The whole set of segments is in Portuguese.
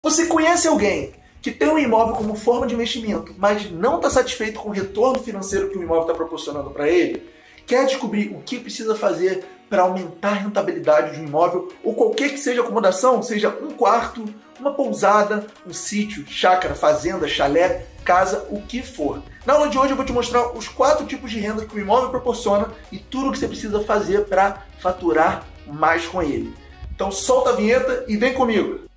Você conhece alguém que tem um imóvel como forma de investimento, mas não está satisfeito com o retorno financeiro que o imóvel está proporcionando para ele? Quer descobrir o que precisa fazer para aumentar a rentabilidade de um imóvel ou qualquer que seja a acomodação, seja um quarto, uma pousada, um sítio, chácara, fazenda, chalé, casa, o que for? Na aula de hoje eu vou te mostrar os 4 tipos de renda que o imóvel proporciona e tudo o que você precisa fazer para faturar mais com ele. Então solta a vinheta e vem comigo!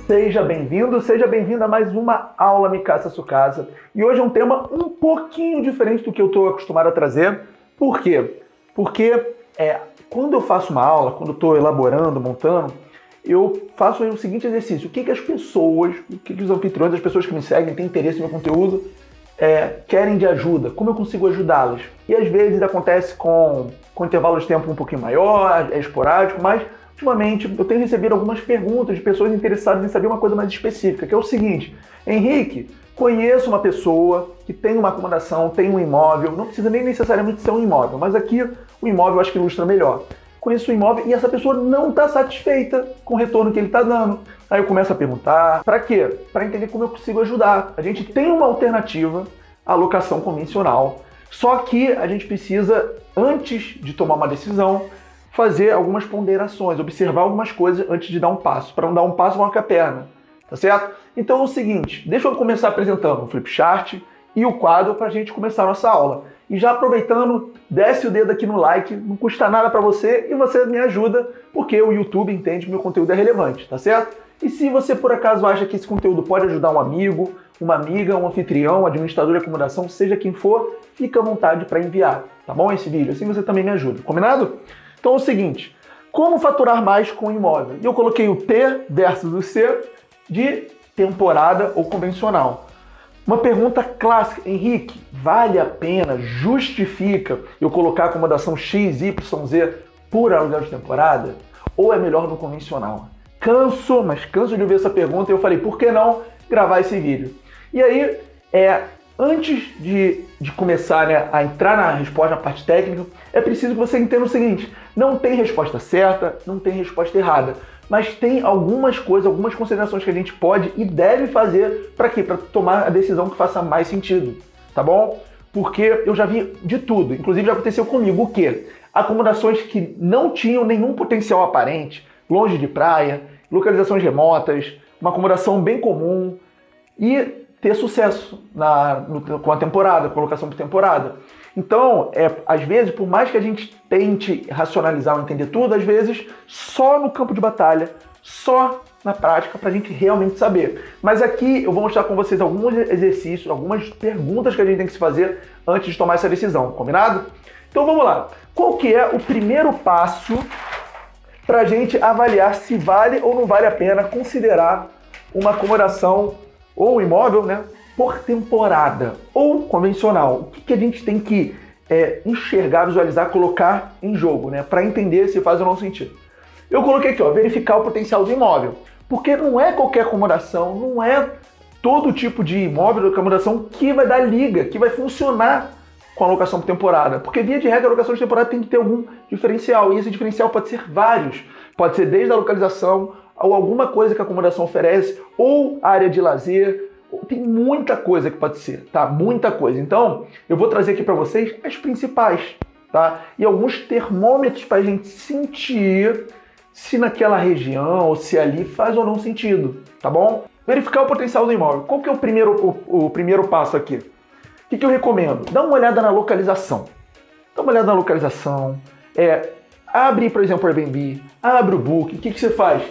Seja bem-vindo, seja bem-vinda a mais uma aula Me Caça Sua Casa. E hoje é um tema um pouquinho diferente do que eu estou acostumado a trazer. Por quê? Porque quando eu faço uma aula, quando eu estou elaborando, montando, eu faço o seguinte exercício. O que as pessoas, o que os anfitriões, as pessoas que me seguem, têm interesse no meu conteúdo, querem de ajuda? Como eu consigo ajudá-las? E às vezes acontece com intervalo de tempo um pouquinho maior, é esporádico, mas ultimamente eu tenho recebido algumas perguntas de pessoas interessadas em saber uma coisa mais específica, que é o seguinte: Henrique, conheço uma pessoa que tem uma acomodação, tem um imóvel, não precisa nem necessariamente ser um imóvel, mas aqui o imóvel eu acho que ilustra melhor. Conheço o imóvel e essa pessoa não está satisfeita com o retorno que ele está dando. Aí eu começo a perguntar, para quê? Para entender como eu consigo ajudar. A gente tem uma alternativa à locação convencional, só que a gente precisa, antes de tomar uma decisão, fazer algumas ponderações, observar algumas coisas antes de dar um passo. Para não dar um passo, marca a perna, tá certo? Então é o seguinte, deixa eu começar apresentando o flipchart e o quadro para a gente começar a nossa aula. E já aproveitando, desce o dedo aqui no like, não custa nada para você e você me ajuda, porque o YouTube entende que meu conteúdo é relevante, tá certo? E se você por acaso acha que esse conteúdo pode ajudar um amigo, uma amiga, um anfitrião, um administrador de acomodação, seja quem for, fica à vontade para enviar, tá bom? Esse vídeo, assim você também me ajuda, combinado? Então é o seguinte, como faturar mais com o imóvel? E eu coloquei o T versus o C de temporada ou convencional. Uma pergunta clássica: Henrique, vale a pena, justifica eu colocar acomodação X, Y, Z por aluguel de temporada? Ou é melhor no convencional? Canso de ouvir essa pergunta e eu falei, por que não gravar esse vídeo? E aí, antes de começar, a entrar na resposta, na parte técnica, é preciso que você entenda o seguinte: não tem resposta certa, não tem resposta errada, mas tem algumas coisas, algumas considerações que a gente pode e deve fazer para quê? Para tomar a decisão que faça mais sentido, tá bom? Porque eu já vi de tudo, inclusive já aconteceu comigo o quê? Acomodações que não tinham nenhum potencial aparente, longe de praia, localizações remotas, uma acomodação bem comum e ter sucesso com a temporada, com a locação por temporada. Então, às vezes, por mais que a gente tente racionalizar ou entender tudo, às vezes só no campo de batalha, só na prática, para a gente realmente saber. Mas aqui eu vou mostrar com vocês alguns exercícios, algumas perguntas que a gente tem que se fazer antes de tomar essa decisão, combinado? Então vamos lá. Qual que é o primeiro passo para a gente avaliar se vale ou não vale a pena considerar uma acomodação ou um imóvel, por temporada ou convencional? O que a gente tem que enxergar, visualizar, colocar em jogo, para entender se faz ou não sentido? Eu coloquei aqui, verificar o potencial do imóvel, porque não é qualquer acomodação, não é todo tipo de imóvel ou acomodação que vai dar liga, que vai funcionar com a locação por temporada, porque via de regra a locação de temporada tem que ter algum diferencial, e esse diferencial pode ser vários, pode ser desde a localização ou alguma coisa que a acomodação oferece, ou área de lazer. Tem muita coisa que pode ser, tá? Muita coisa. Então, eu vou trazer aqui para vocês as principais, tá? E alguns termômetros para a gente sentir se naquela região ou se ali faz ou não sentido, tá bom? Verificar o potencial do imóvel. Qual que é o primeiro passo aqui? O que eu recomendo? Dá uma olhada na localização. Dá uma olhada na localização. Abre, por exemplo, o Airbnb, abre o Booking. O que você faz?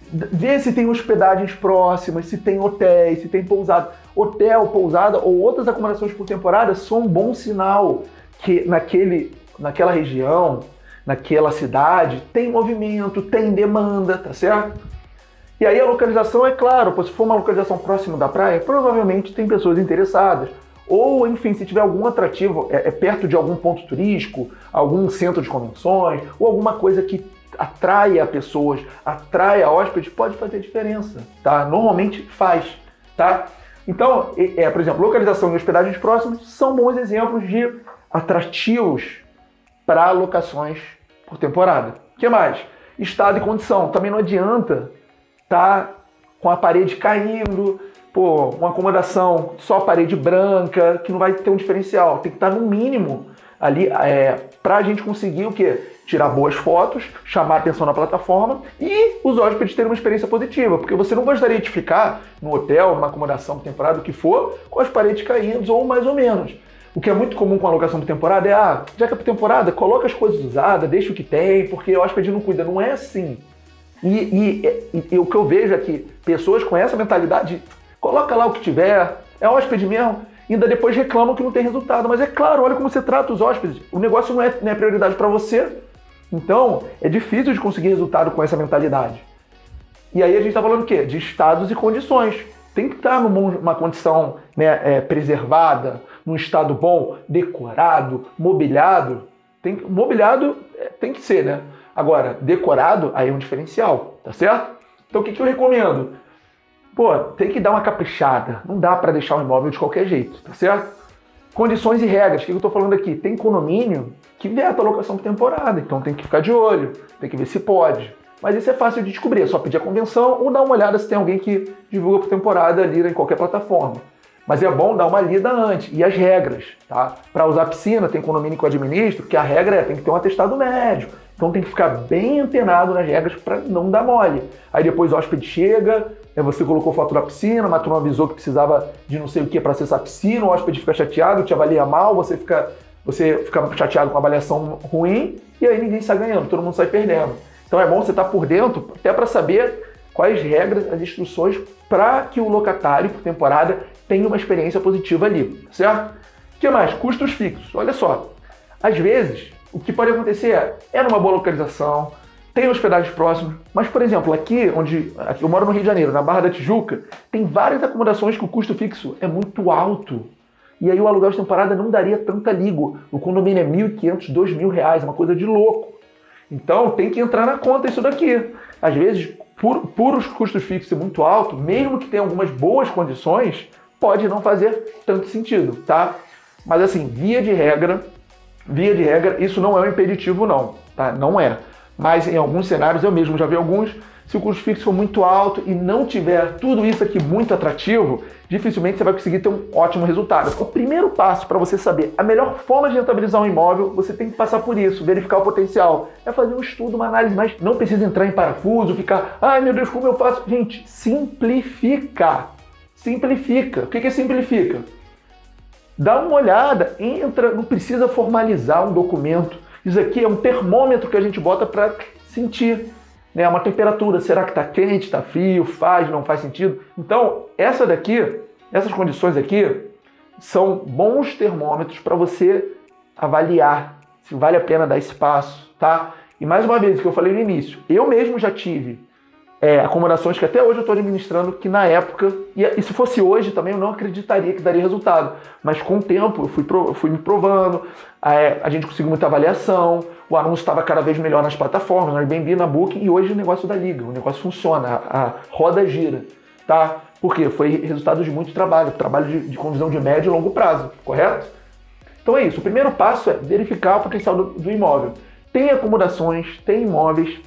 Vê se tem hospedagens próximas, se tem hotéis, se tem pousada. Hotel, pousada ou outras acomodações por temporada são um bom sinal que naquela região, naquela cidade, tem movimento, tem demanda, tá certo? E aí a localização, é claro, se for uma localização próxima da praia, provavelmente tem pessoas interessadas. Ou, enfim, se tiver algum atrativo, perto de algum ponto turístico, algum centro de convenções, ou alguma coisa que atraia pessoas, atraia hóspedes, pode fazer diferença, tá? Normalmente faz, tá? Então, por exemplo, localização e hospedagens próximas são bons exemplos de atrativos para locações por temporada. O que mais? Estado e condição. Também não adianta estar com a parede caindo, uma acomodação só parede branca, que não vai ter um diferencial. Tem que estar no mínimo ali para a gente conseguir o quê? Tirar boas fotos, chamar a atenção na plataforma e os hóspedes terem uma experiência positiva, porque você não gostaria de ficar no hotel, numa acomodação por temporada, o que for, com as paredes caindo ou mais ou menos. O que é muito comum com a alocação por temporada é, já que é por temporada, coloca as coisas usadas, deixa o que tem, porque o hóspede não cuida. Não é assim. E o que eu vejo é que pessoas com essa mentalidade, coloca lá o que tiver, é hóspede mesmo, ainda depois reclamam que não tem resultado. Mas é claro, olha como você trata os hóspedes. O negócio não é prioridade para você. Então, é difícil de conseguir resultado com essa mentalidade. E aí a gente está falando o quê? De estados e condições. Tem que estar numa condição preservada, num estado bom, decorado, mobiliado. Mobiliado tem que ser, né? Agora, decorado, aí é um diferencial, tá certo? Então o que eu recomendo? Tem que dar uma caprichada. Não dá para deixar o imóvel de qualquer jeito, tá certo? Condições e regras. O que eu estou falando aqui? Tem condomínio que veta a locação por temporada, então tem que ficar de olho, tem que ver se pode. Mas isso é fácil de descobrir, é só pedir a convenção ou dar uma olhada se tem alguém que divulga por temporada ali em qualquer plataforma. Mas é bom dar uma lida antes. E as regras, tá? Para usar piscina, tem condomínio que eu administro, que a regra tem que ter um atestado médico. Então tem que ficar bem antenado nas regras para não dar mole. Aí depois o hóspede chega, você colocou foto da piscina, mas tu não avisou que precisava de não sei o que para acessar a piscina, o hóspede fica chateado, te avalia mal, você fica chateado com a avaliação ruim, e aí ninguém sai ganhando, todo mundo sai perdendo. Então é bom você estar por dentro, até para saber quais regras, as instruções, para que o locatário, por temporada, tenha uma experiência positiva ali, certo? O que mais? Custos fixos. Olha só, às vezes, o que pode acontecer é numa boa localização, tem hospedagens próximas, mas, por exemplo, aqui eu moro no Rio de Janeiro, na Barra da Tijuca, tem várias acomodações que o custo fixo é muito alto. E aí o aluguel de temporada não daria tanta liga. O condomínio é R$1.500, R$2.000, é uma coisa de louco. Então tem que entrar na conta isso daqui. Às vezes, por os custos fixos ser muito alto, mesmo que tenha algumas boas condições, pode não fazer tanto sentido, tá? Mas assim, via de regra, isso não é um impeditivo não, tá? Não é. Mas em alguns cenários, eu mesmo já vi alguns, se o custo fixo for muito alto e não tiver tudo isso aqui muito atrativo, dificilmente você vai conseguir ter um ótimo resultado. O primeiro passo para você saber a melhor forma de rentabilizar um imóvel, você tem que passar por isso, verificar o potencial. É fazer um estudo, uma análise, mas não precisa entrar em parafuso, ficar, ai meu Deus, como eu faço? Gente, simplifica. Simplifica. O que simplifica? Dá uma olhada, entra, não precisa formalizar um documento. Isso aqui é um termômetro que a gente bota para sentir, né, uma temperatura. Será que está quente, está frio, faz, não faz sentido? Então, essas condições aqui são bons termômetros para você avaliar se vale a pena dar esse passo, tá? E mais uma vez, o que eu falei no início, eu mesmo já tive acomodações que até hoje eu estou administrando, que na época, e se fosse hoje também eu não acreditaria que daria resultado, mas com o tempo eu fui me provando, a gente conseguiu muita avaliação, o anúncio estava cada vez melhor nas plataformas, no Airbnb, na Booking, e hoje o negócio dá liga, o negócio funciona, a roda gira, tá? Porque foi resultado de muito trabalho de convisão de médio e longo prazo, correto? Então é isso, o primeiro passo é verificar o potencial do imóvel. Tem acomodações, tem imóveis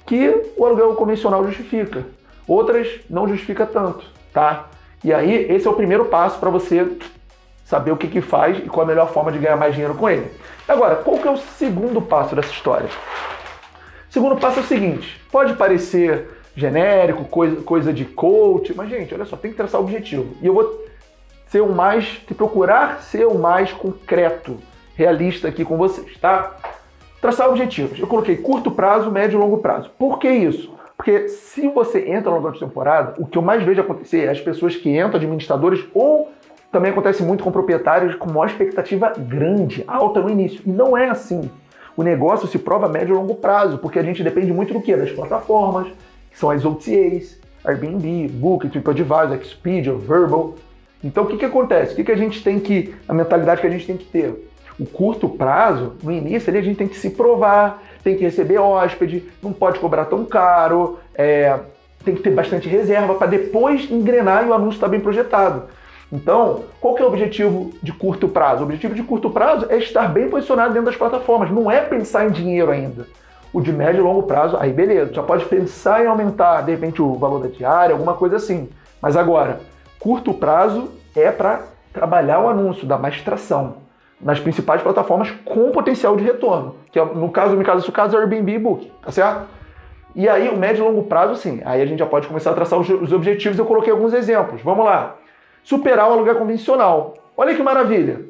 que o aluguel convencional justifica, outras não justifica tanto, tá? E aí esse é o primeiro passo para você saber o que faz e qual a melhor forma de ganhar mais dinheiro com ele. Agora, qual que é o segundo passo dessa história? O segundo passo é o seguinte, pode parecer genérico, coisa de coach, mas gente, olha só, tem que traçar o objetivo. E eu vou procurar ser o mais concreto, realista aqui com vocês, tá? Traçar objetivos. Eu coloquei curto prazo, médio e longo prazo. Por que isso? Porque se você entra no aluguel de temporada, o que eu mais vejo acontecer é as pessoas que entram, administradores, ou também acontece muito com proprietários com uma expectativa grande, alta no início. E não é assim. O negócio se prova a médio e longo prazo, porque a gente depende muito do quê? Das plataformas, que são as OTAs, Airbnb, Booking, TripAdvisor, Expedia, Vrbo. Então o que acontece? A mentalidade que a gente tem que ter? O curto prazo, no início, ali a gente tem que se provar, tem que receber hóspede, não pode cobrar tão caro, tem que ter bastante reserva para depois engrenar e o anúncio está bem projetado. Então, qual que é o objetivo de curto prazo? O objetivo de curto prazo é estar bem posicionado dentro das plataformas, não é pensar em dinheiro ainda. O de médio e longo prazo, aí beleza, já pode pensar em aumentar, de repente, o valor da diária, alguma coisa assim. Mas agora, curto prazo é para trabalhar o anúncio, dar mais tração nas principais plataformas com potencial de retorno, que é, no caso é o Airbnb e Booking, tá certo? E aí, o médio e longo prazo, sim, aí a gente já pode começar a traçar os objetivos. Eu coloquei alguns exemplos, vamos lá. Superar o aluguel convencional. Olha que maravilha,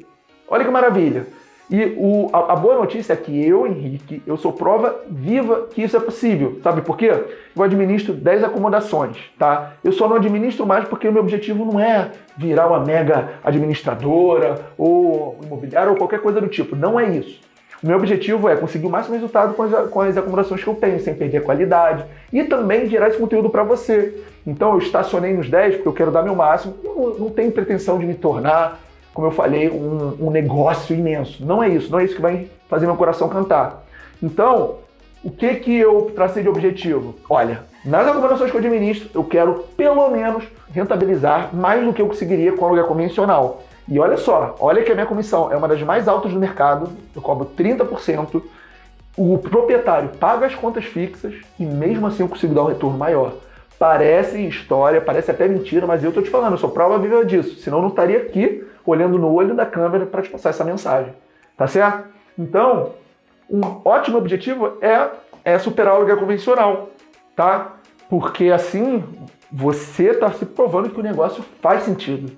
olha que maravilha. E a boa notícia é que eu, Henrique, eu sou prova viva que isso é possível. Sabe por quê? Eu administro 10 acomodações, tá? Eu só não administro mais porque o meu objetivo não é virar uma mega administradora ou imobiliária ou qualquer coisa do tipo. Não é isso. O meu objetivo é conseguir o máximo resultado com as acomodações que eu tenho, sem perder a qualidade. E também gerar esse conteúdo para você. Então eu estacionei nos 10 porque eu quero dar meu máximo. Eu não tenho pretensão de me tornar, como eu falei, um negócio imenso. Não é isso que vai fazer meu coração cantar. Então, o que eu tracei de objetivo? Olha, nas acomodações que eu administro, eu quero pelo menos rentabilizar mais do que eu conseguiria com aluguel convencional. E olha só, olha que a minha comissão é uma das mais altas do mercado, eu cobro 30%, o proprietário paga as contas fixas e mesmo assim eu consigo dar um retorno maior. Parece história, parece até mentira, mas eu tô te falando, eu sou prova viva disso, senão eu não estaria aqui olhando no olho da câmera para te passar essa mensagem, tá certo? Então, um ótimo objetivo é superar o aluguel convencional, tá? Porque assim você está se provando que o negócio faz sentido,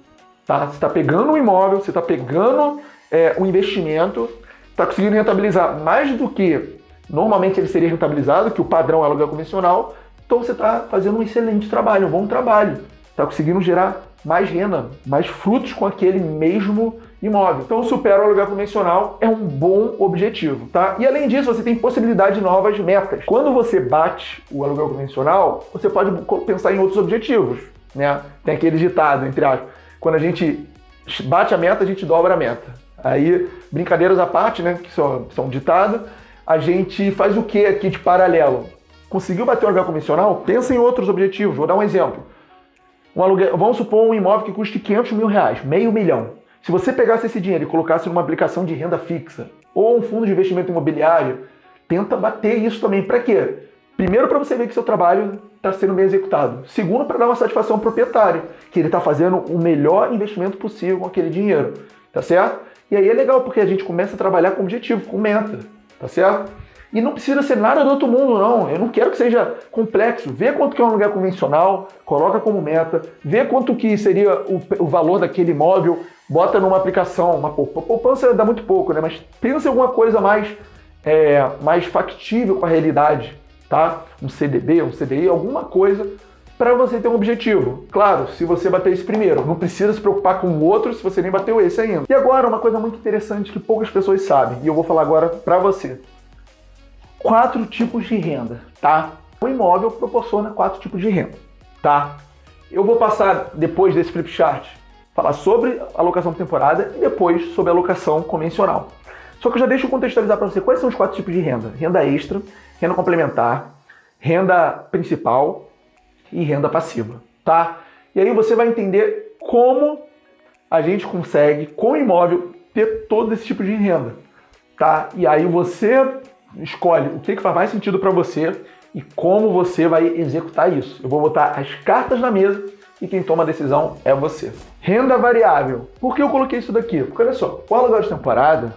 tá? Você está pegando um imóvel, você está pegando um investimento, está conseguindo rentabilizar mais do que normalmente ele seria rentabilizado, que o padrão é aluguel convencional, então você está fazendo um excelente trabalho, um bom trabalho, está conseguindo gerar mais renda, mais frutos com aquele mesmo imóvel. Então, superar o aluguel convencional é um bom objetivo, tá? E além disso, você tem possibilidade de novas metas. Quando você bate o aluguel convencional, você pode pensar em outros objetivos, né? Tem aquele ditado, entre aspas, quando a gente bate a meta, a gente dobra a meta. Aí, brincadeiras à parte, né, que são ditado, a gente faz o que aqui de paralelo? Conseguiu bater o aluguel convencional? Pensa em outros objetivos. Vou dar um exemplo. Vamos supor um imóvel que custe R$500 mil, R$500 mil. Se você pegasse esse dinheiro e colocasse numa aplicação de renda fixa ou um fundo de investimento imobiliário, tenta bater isso também. Para quê? Primeiro, para você ver que seu trabalho está sendo bem executado. Segundo, para dar uma satisfação ao proprietário, que ele está fazendo o melhor investimento possível com aquele dinheiro. Tá certo? E aí é legal, porque a gente começa a trabalhar com objetivo, com meta. Tá certo? E não precisa ser nada do outro mundo, não. Eu não quero que seja complexo. Vê quanto que é um aluguel convencional, coloca como meta, vê quanto que seria o valor daquele imóvel, bota numa aplicação, uma poupança dá muito pouco, né? Mas pensa em alguma coisa mais factível com a realidade, tá? Um CDB, um CDI, alguma coisa para você ter um objetivo. Claro, se você bater esse primeiro, não precisa se preocupar com o outro se você nem bateu esse ainda. E agora, uma coisa muito interessante que poucas pessoas sabem, e eu vou falar agora para você. 4 tipos de renda, tá? O imóvel proporciona 4 tipos de renda, tá? Eu vou passar, depois desse flip chart, falar sobre a alocação por temporada e depois sobre a alocação convencional. Só que eu já deixo contextualizar para você quais são os 4 tipos de renda. Renda extra, renda complementar, renda principal e renda passiva, tá? E aí você vai entender como a gente consegue, com o imóvel, ter todo esse tipo de renda, tá? E aí você escolhe o que faz mais sentido para você e como você vai executar isso. Eu vou botar as cartas na mesa e quem toma a decisão é você. Renda variável. Por que eu coloquei isso daqui? Porque olha só, o aluguel de temporada,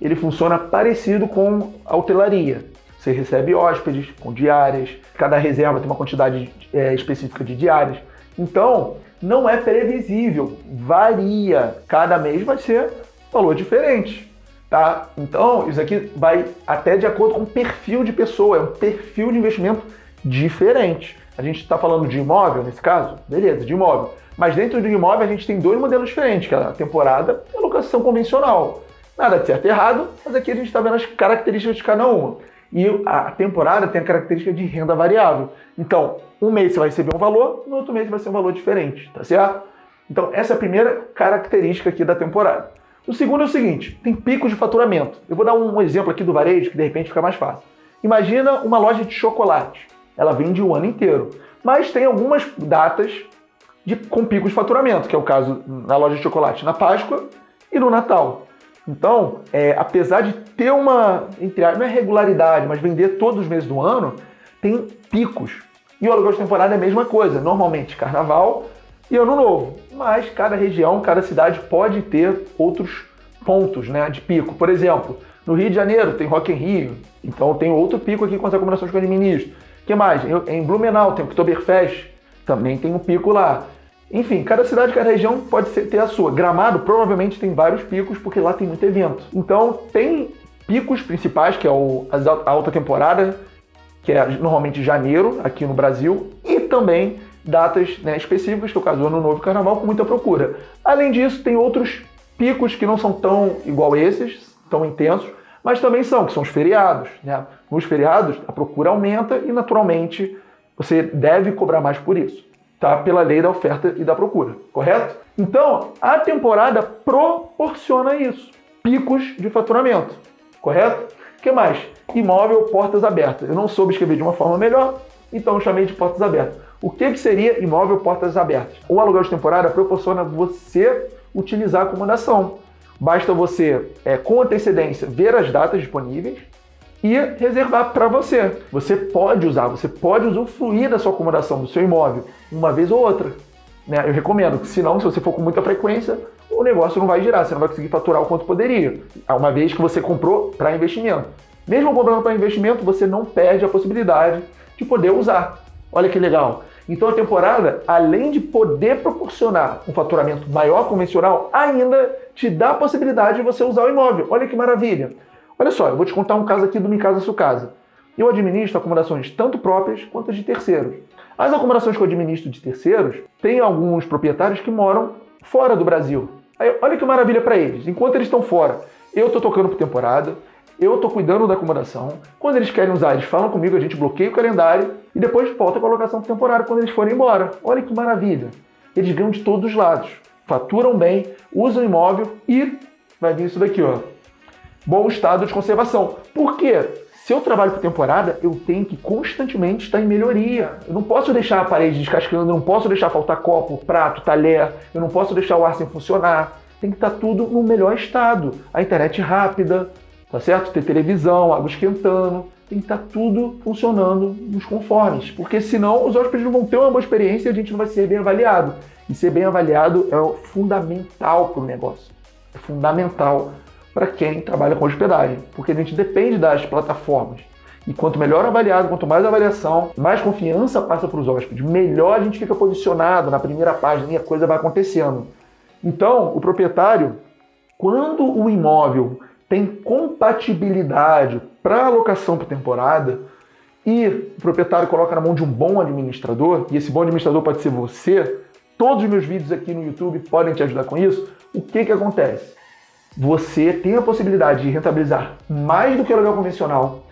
ele funciona parecido com a hotelaria. Você recebe hóspedes com diárias, cada reserva tem uma quantidade específica de diárias. Então, não é previsível, varia. Cada mês vai ser valor diferente. Tá? Então, isso aqui vai até de acordo com o perfil de pessoa, é um perfil de investimento diferente. A gente está falando de imóvel, nesse caso? Beleza, de imóvel. Mas dentro do imóvel a gente tem 2 modelos diferentes, que é a temporada e a locação convencional. Nada de certo e errado, mas aqui a gente está vendo as características de cada uma. E a temporada tem a característica de renda variável. Então, um mês você vai receber um valor, no outro mês vai ser um valor diferente, tá certo? Então, essa é a primeira característica aqui da temporada. O segundo é o seguinte, tem picos de faturamento. Eu vou dar um exemplo aqui do varejo, que de repente fica mais fácil. Imagina uma loja de chocolate. Ela vende o ano inteiro. Mas tem algumas datas com picos de faturamento, que é o caso na loja de chocolate na Páscoa e no Natal. Então, apesar de ter uma, não é regularidade, mas vender todos os meses do ano, tem picos. E o aluguel de temporada é a mesma coisa, normalmente Carnaval e Ano Novo. Mas cada região, cada cidade pode ter outros pontos, né, de pico. Por exemplo, no Rio de Janeiro tem Rock in Rio, então tem outro pico aqui com as acomodações que eu administro. O que mais? Em Blumenau tem o Oktoberfest, também tem um pico lá. Enfim, cada cidade, cada região pode ter a sua. Gramado provavelmente tem vários picos, porque lá tem muito evento. Então tem picos principais, que é a alta temporada, que é normalmente janeiro, aqui no Brasil, e também datas, né, específicas, que é o caso do Ano Novo e Carnaval, com muita procura. Além disso, tem outros picos que não são tão igual esses, tão intensos, mas também que são os feriados, né? Nos feriados, a procura aumenta e, naturalmente, você deve cobrar mais por isso, tá? Pela lei da oferta e da procura, correto? Então, a temporada proporciona isso, picos de faturamento, correto? O que mais? Imóvel portas abertas. Eu não soube escrever de uma forma melhor, então eu chamei de portas abertas. O que seria imóvel portas abertas? O aluguel de temporada proporciona você utilizar a acomodação. Basta você, com antecedência, ver as datas disponíveis e reservar para você. Você pode usar, você pode usufruir da sua acomodação, do seu imóvel, uma vez ou outra, né? Eu recomendo que, senão, se você for com muita frequência, o negócio não vai girar, você não vai conseguir faturar o quanto poderia, uma vez que você comprou para investimento. Mesmo comprando para investimento, você não perde a possibilidade de poder usar. Olha que legal. Então a temporada, além de poder proporcionar um faturamento maior convencional, ainda te dá a possibilidade de você usar o imóvel. Olha que maravilha. Olha só, eu vou te contar um caso aqui do Minha Casa Sua Casa. Eu administro acomodações tanto próprias quanto de terceiros. As acomodações que eu administro de terceiros, tem alguns proprietários que moram fora do Brasil. Aí, olha que maravilha para eles. Enquanto eles estão fora, eu estou tocando por temporada, eu estou cuidando da acomodação. Quando eles querem usar, eles falam comigo, a gente bloqueia o calendário e depois volta com a locação temporária quando eles forem embora. Olha que maravilha. Eles ganham de todos os lados. Faturam bem, usam o imóvel e vai vir isso daqui, ó. Bom estado de conservação. Por quê? Se eu trabalho por temporada, eu tenho que constantemente estar em melhoria. Eu não posso deixar a parede descascando, eu não posso deixar faltar copo, prato, talher, eu não posso deixar o ar sem funcionar. Tem que estar tudo no melhor estado. A internet rápida, tá certo? Ter televisão, água esquentando, tem que estar tudo funcionando nos conformes, porque senão os hóspedes não vão ter uma boa experiência e a gente não vai ser bem avaliado. E ser bem avaliado é fundamental para o negócio. É fundamental para quem trabalha com hospedagem, porque a gente depende das plataformas. E quanto melhor avaliado, quanto mais avaliação, mais confiança passa para os hóspedes, melhor a gente fica posicionado na primeira página e a coisa vai acontecendo. Então, o proprietário, quando o imóvel tem compatibilidade para alocação por temporada e o proprietário coloca na mão de um bom administrador, e esse bom administrador pode ser você, todos os meus vídeos aqui no YouTube podem te ajudar com isso, o que acontece? Você tem a possibilidade de rentabilizar mais do que o aluguel convencional,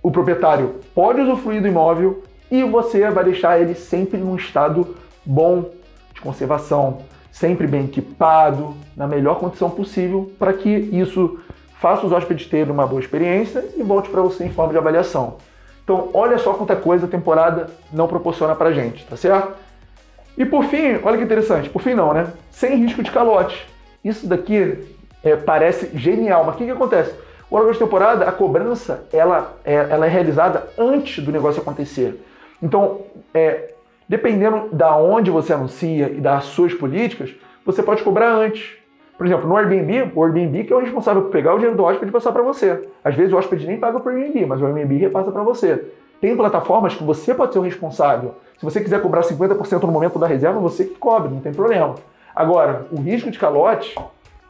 o proprietário pode usufruir do imóvel e você vai deixar ele sempre num estado bom de conservação, sempre bem equipado, na melhor condição possível, para que isso faça os hóspedes terem uma boa experiência e volte para você em forma de avaliação. Então, olha só quanta coisa a temporada não proporciona pra gente, tá certo? E por fim, olha que interessante, por fim não, né? Sem risco de calote. Isso daqui parece genial, mas o que acontece? O aluguel de temporada, a cobrança, ela é realizada antes do negócio acontecer. Então, dependendo da onde você anuncia e das suas políticas, você pode cobrar antes. Por exemplo, no Airbnb, o Airbnb que é o responsável por pegar o dinheiro do hóspede e passar para você. Às vezes o hóspede nem paga para o Airbnb, mas o Airbnb repassa para você. Tem plataformas que você pode ser o responsável. Se você quiser cobrar 50% no momento da reserva, você que cobre, não tem problema. Agora, o risco de calote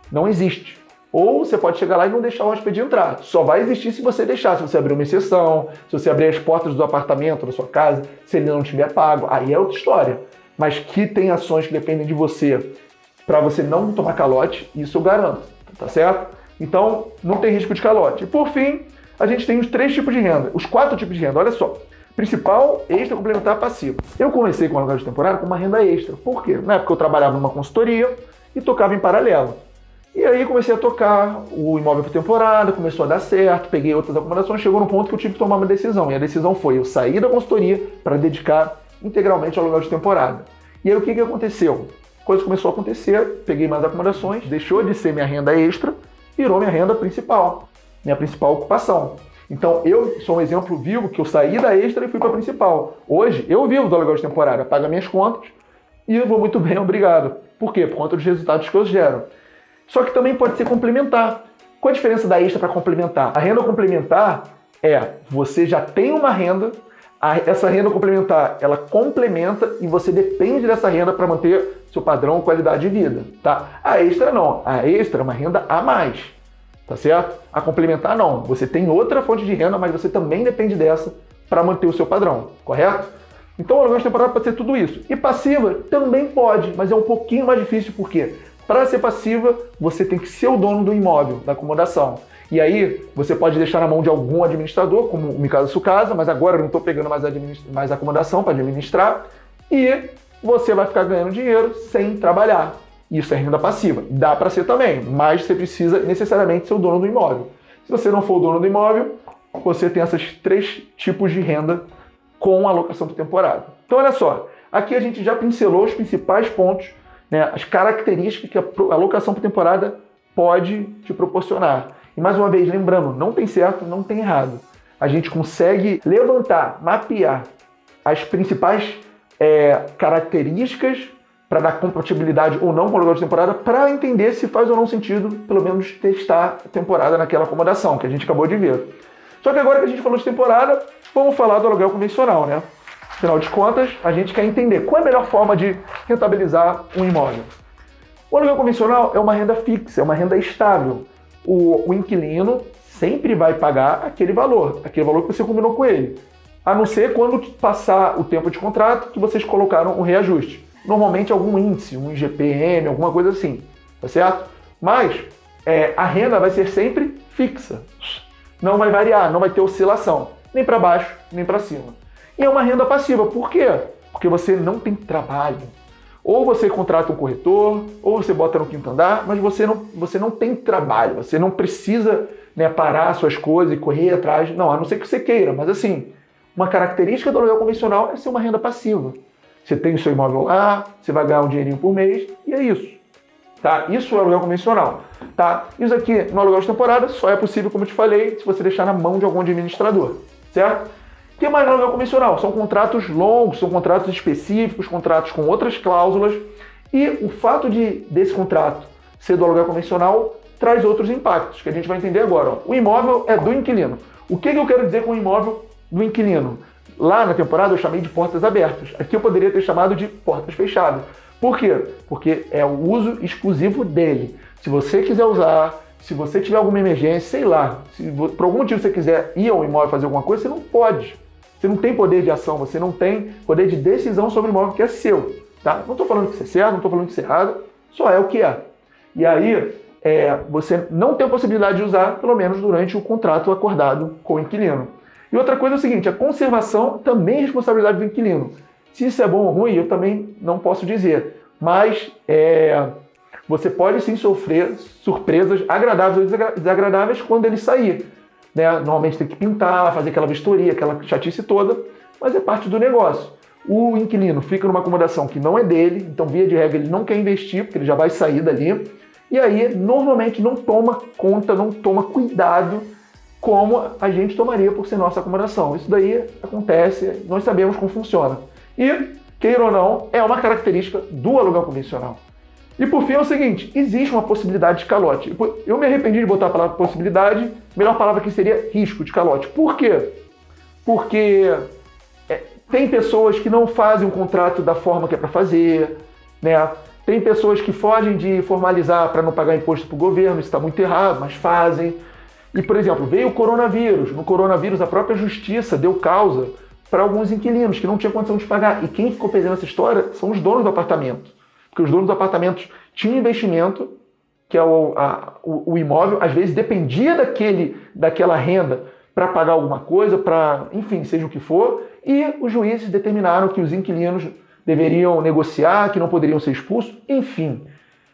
não existe. Ou você pode chegar lá e não deixar o hóspede entrar. Só vai existir se você deixar, se você abrir uma exceção, se você abrir as portas do apartamento, da sua casa, se ele não tiver pago. Aí é outra história. Mas que tem ações que dependem de você para você não tomar calote, isso eu garanto, tá certo? Então, não tem risco de calote. E por fim, a gente tem os 3 tipos de renda, os 4 tipos de renda, olha só. Principal, extra, complementar, passivo. Eu comecei com o aluguel de temporada com uma renda extra. Por quê? Na época eu trabalhava numa consultoria e tocava em paralelo. E aí comecei a tocar o imóvel por temporada, começou a dar certo, peguei outras acomodações, chegou no ponto que eu tive que tomar uma decisão. E a decisão foi eu sair da consultoria para dedicar integralmente ao aluguel de temporada. E aí o que aconteceu? A coisa começou a acontecer, peguei mais acomodações, deixou de ser minha renda extra, virou minha renda principal, minha principal ocupação. Então eu sou um exemplo vivo que eu saí da extra e fui para a principal. Hoje eu vivo do aluguel de temporada, pago minhas contas e eu vou muito bem, obrigado. Por quê? Por conta dos resultados que eu gero. Só que também pode ser complementar. Qual a diferença da extra para complementar? A renda complementar é, você já tem uma renda, essa renda complementar, ela complementa e você depende dessa renda para manter seu padrão, qualidade de vida, tá? A extra não. A extra é uma renda a mais, tá certo? A complementar não. Você tem outra fonte de renda, mas você também depende dessa para manter o seu padrão, correto? Então o aluguel de temporada pode ser tudo isso. E passiva também pode, mas é um pouquinho mais difícil, por quê? Para ser passiva, você tem que ser o dono do imóvel, da acomodação. E aí, você pode deixar na mão de algum administrador, como o Mikasa Sukasa, mas agora eu não estou pegando mais acomodação para administrar, e você vai ficar ganhando dinheiro sem trabalhar. Isso é renda passiva. Dá para ser também, mas você precisa necessariamente ser o dono do imóvel. Se você não for o dono do imóvel, você tem esses 3 tipos de renda com alocação por temporada. Então, olha só, aqui a gente já pincelou os principais pontos, né, as características que a alocação por temporada pode te proporcionar. E mais uma vez, lembrando, não tem certo, não tem errado. A gente consegue levantar, mapear as principais características para dar compatibilidade ou não com o aluguel de temporada para entender se faz ou não sentido, pelo menos, testar a temporada naquela acomodação que a gente acabou de ver. Só que agora que a gente falou de temporada, vamos falar do aluguel convencional, né? Afinal de contas, a gente quer entender qual é a melhor forma de rentabilizar um imóvel. O aluguel convencional é uma renda fixa, é uma renda estável. O inquilino sempre vai pagar aquele valor que você combinou com ele. A não ser quando passar o tempo de contrato que vocês colocaram um reajuste. Normalmente algum índice, um IGPM, alguma coisa assim, tá certo? Mas a renda vai ser sempre fixa. Não vai variar, não vai ter oscilação, nem para baixo, nem para cima. E é uma renda passiva. Por quê? Porque você não tem trabalho. Ou você contrata um corretor, ou você bota no quinto andar, mas você não tem trabalho. Você não precisa, né, parar suas coisas e correr atrás. Não, a não ser que você queira. Mas assim, uma característica do aluguel convencional é ser uma renda passiva. Você tem o seu imóvel lá, você vai ganhar um dinheirinho por mês, e é isso. Tá? Isso é o aluguel convencional. Tá? Isso aqui, no aluguel de temporada, só é possível, como eu te falei, se você deixar na mão de algum administrador. Certo? O que mais no aluguel convencional? São contratos longos, são contratos específicos, contratos com outras cláusulas. E o fato desse contrato ser do aluguel convencional traz outros impactos, que a gente vai entender agora. Ó. O imóvel é do inquilino. O que eu quero dizer com o imóvel do inquilino? Lá na temporada eu chamei de portas abertas. Aqui eu poderia ter chamado de portas fechadas. Por quê? Porque é o uso exclusivo dele. Se você quiser usar, se você tiver alguma emergência, sei lá, se por algum motivo você quiser ir ao imóvel fazer alguma coisa, você não pode. Você não tem poder de ação, você não tem poder de decisão sobre o imóvel que é seu. Tá? Não estou falando que isso é certo, não estou falando que isso é errado, só é o que é. E aí, você não tem a possibilidade de usar, pelo menos durante o contrato acordado com o inquilino. E outra coisa é o seguinte, a conservação também é responsabilidade do inquilino. Se isso é bom ou ruim, eu também não posso dizer. Mas você pode sim sofrer surpresas agradáveis ou desagradáveis quando ele sair. Né? Normalmente tem que pintar, fazer aquela vistoria, aquela chatice toda, mas é parte do negócio. O inquilino fica numa acomodação que não é dele, então via de regra ele não quer investir, porque ele já vai sair dali, e aí normalmente não toma conta, não toma cuidado como a gente tomaria por ser nossa acomodação. Isso daí acontece, nós sabemos como funciona. E, queira ou não, é uma característica do aluguel convencional. E por fim é o seguinte, existe uma possibilidade de calote. Eu me arrependi de botar a palavra possibilidade, a melhor palavra aqui seria risco de calote. Por quê? Porque tem pessoas que não fazem um contrato da forma que é para fazer, né? Tem pessoas que fogem de formalizar para não pagar imposto para o governo, isso está muito errado, mas fazem. E, por exemplo, veio o coronavírus. No coronavírus, a própria justiça deu causa para alguns inquilinos que não tinham condição de pagar. E quem ficou perdendo essa história são os donos do apartamento. Porque os donos dos apartamentos tinham investimento, que é o imóvel, às vezes dependia daquela renda para pagar alguma coisa, para, enfim, seja o que for, e os juízes determinaram que os inquilinos deveriam negociar, que não poderiam ser expulsos, enfim.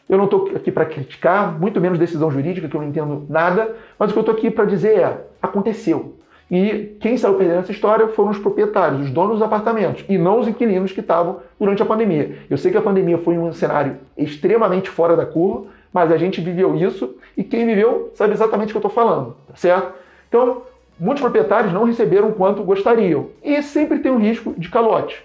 Eu não estou aqui para criticar, muito menos decisão jurídica, que eu não entendo nada, mas o que eu estou aqui para dizer aconteceu. E quem saiu perdendo essa história foram os proprietários, os donos dos apartamentos, e não os inquilinos que estavam durante a pandemia. Eu sei que a pandemia foi um cenário extremamente fora da curva, mas a gente viveu isso, e quem viveu sabe exatamente o que eu estou falando, tá certo? Então, muitos proprietários não receberam o quanto gostariam, e sempre tem um risco de calote,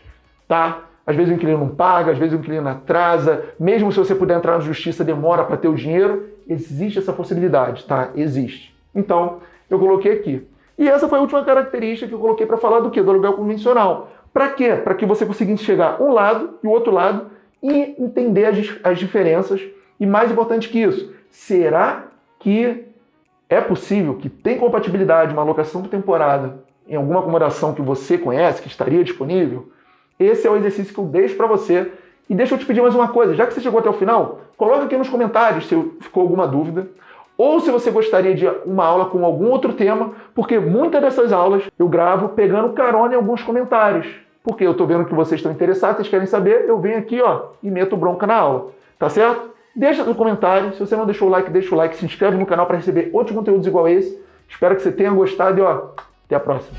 tá? Às vezes o inquilino não paga, às vezes o inquilino atrasa, mesmo se você puder entrar na justiça, demora para ter o dinheiro. Existe essa possibilidade, tá? Existe. Então, eu coloquei aqui. E essa foi a última característica que eu coloquei para falar do quê? Do aluguel convencional. Para quê? Para que você consiga enxergar um lado e o outro lado e entender as diferenças. E mais importante que isso, será que é possível que tem compatibilidade uma alocação por temporada em alguma acomodação que você conhece, que estaria disponível? Esse é o exercício que eu deixo para você. E deixa eu te pedir mais uma coisa, já que você chegou até o final, coloca aqui nos comentários se ficou alguma dúvida, ou se você gostaria de uma aula com algum outro tema, porque muitas dessas aulas eu gravo pegando carona em alguns comentários. Porque eu estou vendo que vocês estão interessados, vocês querem saber, eu venho aqui e meto bronca na aula, tá certo? Deixa no comentário, se você não deixou o like, deixa o like, se inscreve no canal para receber outros conteúdos igual a esse. Espero que você tenha gostado e até a próxima.